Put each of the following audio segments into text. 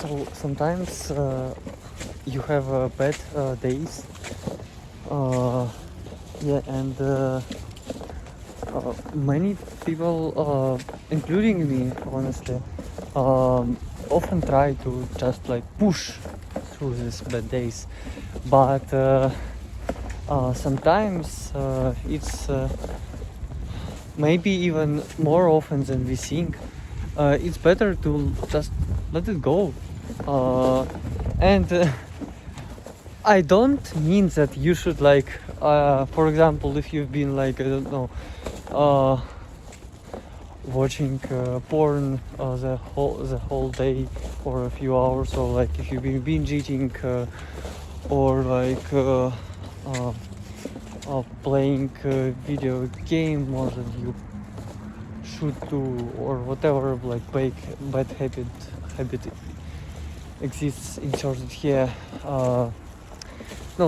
So sometimes you have bad days, yeah, and many people, including me, honestly, often try to just like push through these bad days, but sometimes it's maybe even more often than we think. It's better to just let it go, and I don't mean that you should like, for example, if you've been like, I don't know, watching porn the whole day for a few hours, or like if you've been binge eating, or like playing video game more than you should do, or whatever like bad habit exists inserted here. No,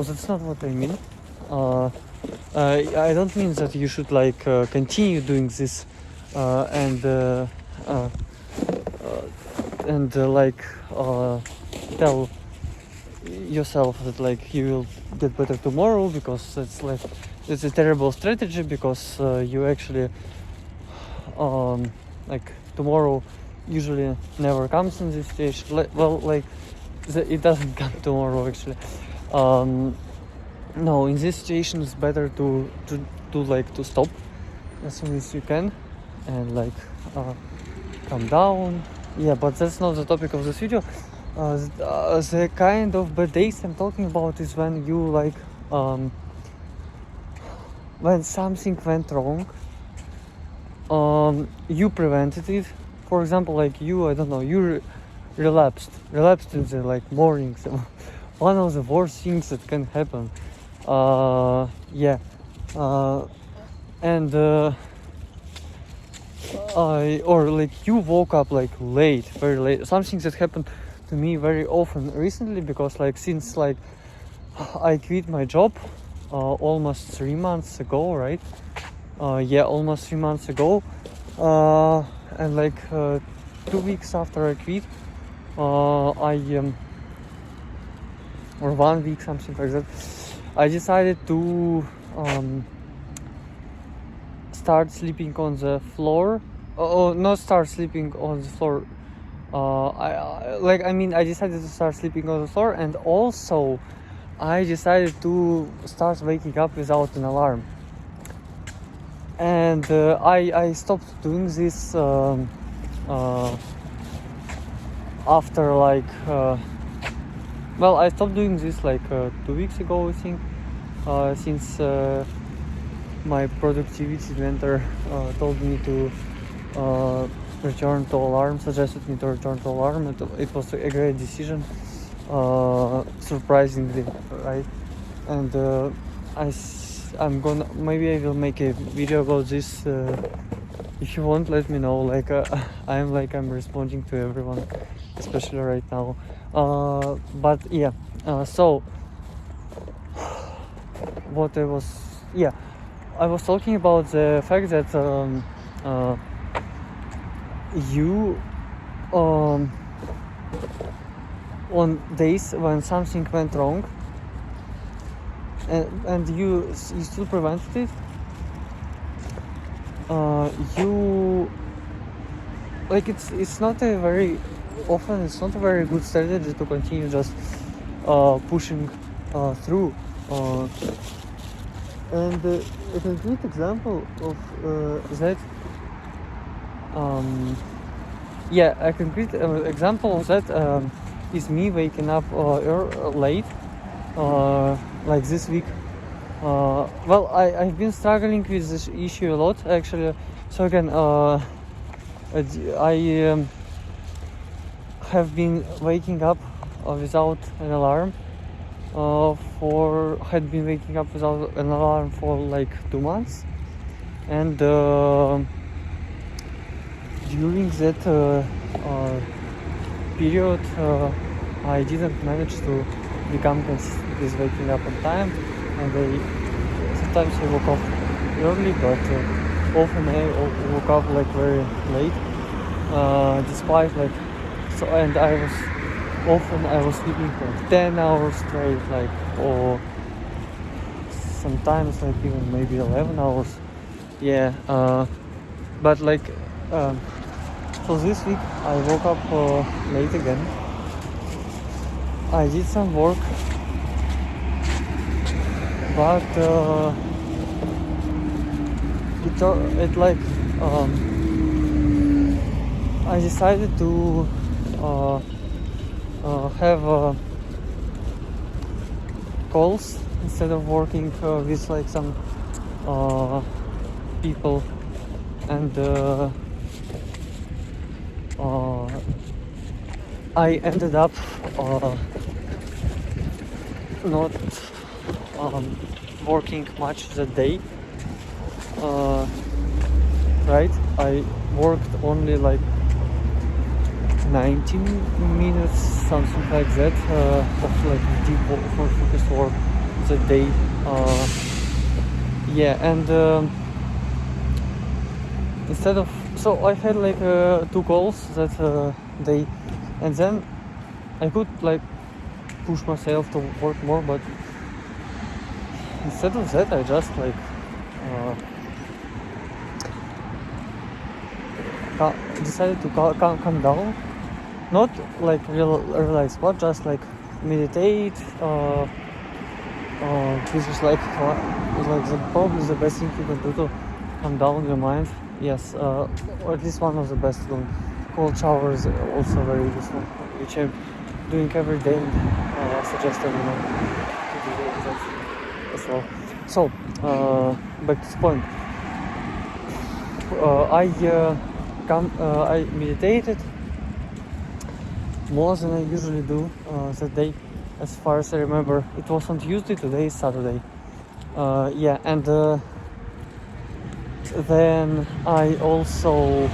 that's not what I mean. I don't mean that you should like continue doing this and like tell yourself that like you will get better tomorrow, because it's a terrible strategy, because you actually like tomorrow usually never comes in this stage. It doesn't come tomorrow actually. No, in this situation it's better to stop as soon as you can and like calm down. Yeah, but that's not the topic of this video. The kind of bad days I'm talking about is when you like when something went wrong, you prevented it. For example, like you, I don't know, you relapsed in the like morning. So one of the worst things that can happen. Yeah, and or like you woke up like late, very late. Something that happened to me very often recently, because like since like I quit my job almost 3 months ago, right? Yeah, almost 3 months ago, and like 2 weeks after I quit, or 1 week, something like that, I decided to start sleeping on the floor. Not start sleeping on the floor. I decided to start sleeping on the floor, and also I decided to start waking up without an alarm. And I stopped doing this after like I stopped doing this like 2 weeks ago, I think, since my productivity mentor told me to return to alarm, suggested me to return to alarm. It was a great decision, surprisingly, right? And maybe I will make a video about this. If you want, let me know. Like I'm responding to everyone, especially right now. But yeah, so what I was talking about the fact that you on days when something went wrong, and you still prevented it, you like it's not a very often it's not a very good strategy to continue just pushing through, and a concrete example of that a concrete example of that is me waking up late, like this week. I've been struggling with this issue a lot, actually. So again, I have been waking up without an alarm. Had been waking up without an alarm for like 2 months, and during that period, I didn't manage to become consistent with waking up on time, and sometimes I woke up early, but often I woke up like very late, despite like so. And I was often I was sleeping for 10 hours straight, like, or sometimes like even maybe 11 hours. Yeah, but like, so this week I woke up late again. I did some work, but it like, I decided to have calls instead of working with like some people, and I ended up not working much that day, right? I worked only like 19 minutes, something like that, of like deep focused work that day. Yeah, and instead of, so I had like 2 calls that day, and then I could like push myself to work more, but instead of that I just like decided to calm down, not like relax, but just like meditate, which is like probably the best thing you can do to calm down your mind. Yes, or at least one of the best. Cold shower is also very useful, which I'm doing every day. I suggest everyone to do that as well. So back to the point. I meditated more than I usually do that day. As far as I remember, it was on Tuesday. Today is Saturday. Yeah, and then I also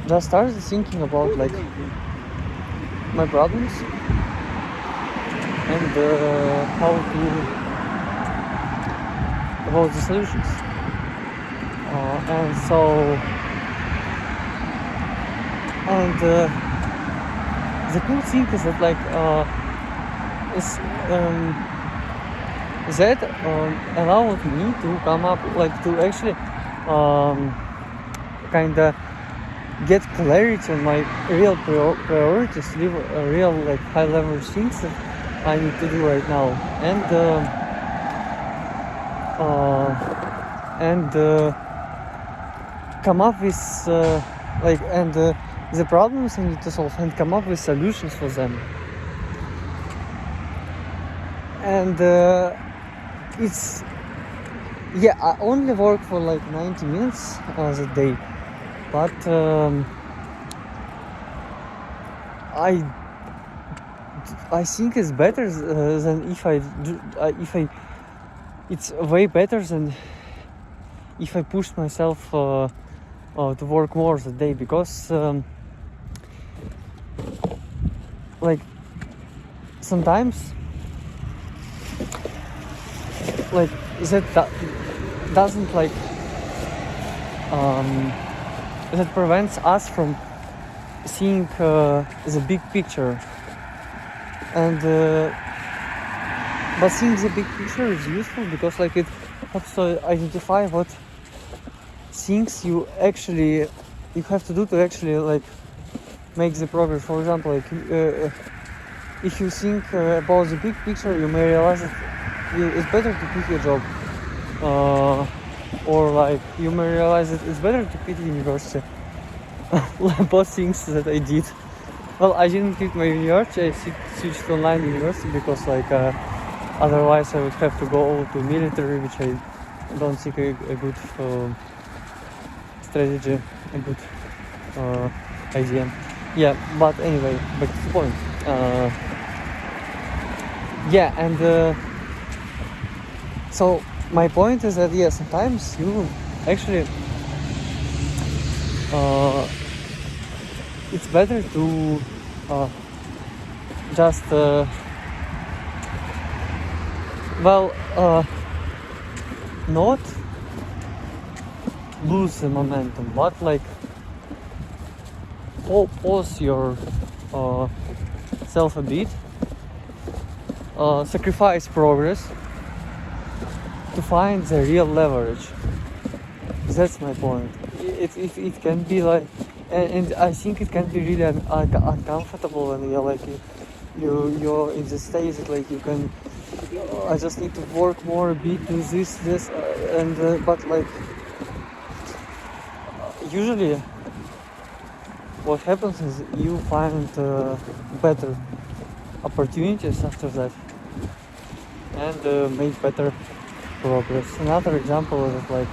just started thinking about like my problems and how to about the solutions. And so, and the cool thing is that like that allowed me to come up, like to actually kind of get clarity on my real priorities, real like high level things that I need to do right now, and come up with like the problems I need to solve, and come up with solutions for them. And it's, yeah, I only work for like 90 minutes a day, but I think it's better than if it's way better than if I pushed myself to work more the day, because like sometimes like that doesn't like that prevents us from seeing the big picture, and but seeing the big picture is useful because like it helps to identify what things you have to do to actually like make the progress. For example, like if you think about the big picture, you may realize that it's better to quit your job, or like you may realize that it's better to quit university. Both things that I did. Well, I didn't quit my university. I switched to online university because like otherwise I would have to go to military, which I don't think a good strategy, a good idea. Yeah, but anyway, back to the point. Yeah, and so my point is that yeah, sometimes you actually it's better to just not lose the momentum, but like pause your self a bit, sacrifice progress to find the real leverage. That's my point. It can be like, and I think it can be really uncomfortable when you're like you're in the stage that like you can. I just need to work more a bit, do this, and but like usually what happens is you find better opportunities after that and make better progress. Another example is like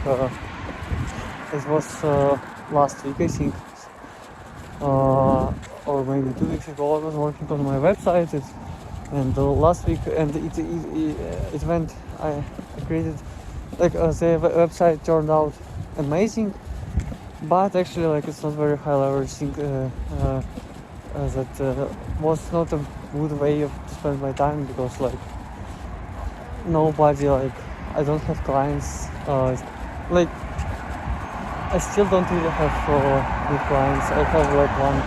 it was last week I think, or maybe 2 weeks ago. I was working on my website, and last week, and it went. I created like the website turned out amazing, but actually like it's not very high leverage thing. That was not a good way of to spend my time, because like nobody, like I don't have clients, like I still don't really have good clients. I have like one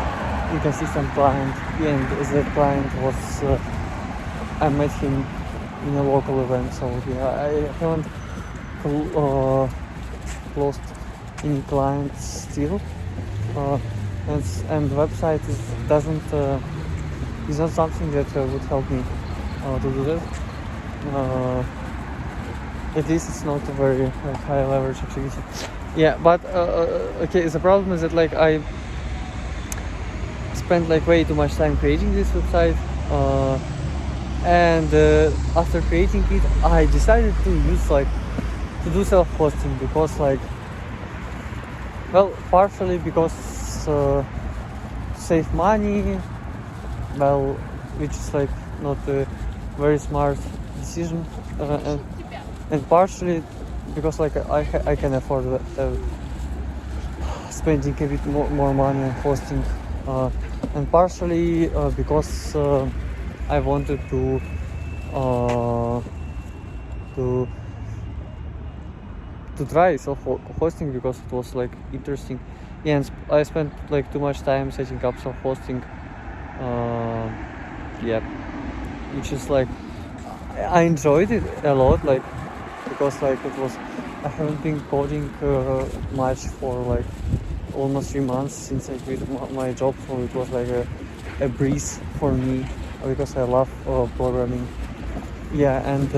inconsistent client, and that client was I met him in a local event, so yeah, I haven't closed any clients still, and website is not something that would help me to do that. At least it's not a very like, high leverage activity. Yeah, but okay, the problem is that like I spent like way too much time creating this website, and after creating it I decided to use like to do self-hosting, because like, well, partially because save money, well, which is like not a very smart decision, and partially because like I can afford spending a bit more money on hosting, and partially because I wanted to try self-hosting, because it was like interesting. Yeah, and I spent like too much time setting up self-hosting, yeah, which is like I enjoyed it a lot, like because like it was, I haven't been coding much for like almost 3 months since I quit my job, so it was like a breeze for me, because I love programming. Yeah, and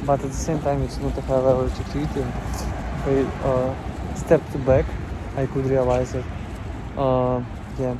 but at the same time it's not a high level activity. If I stepped back, I could realize that yeah,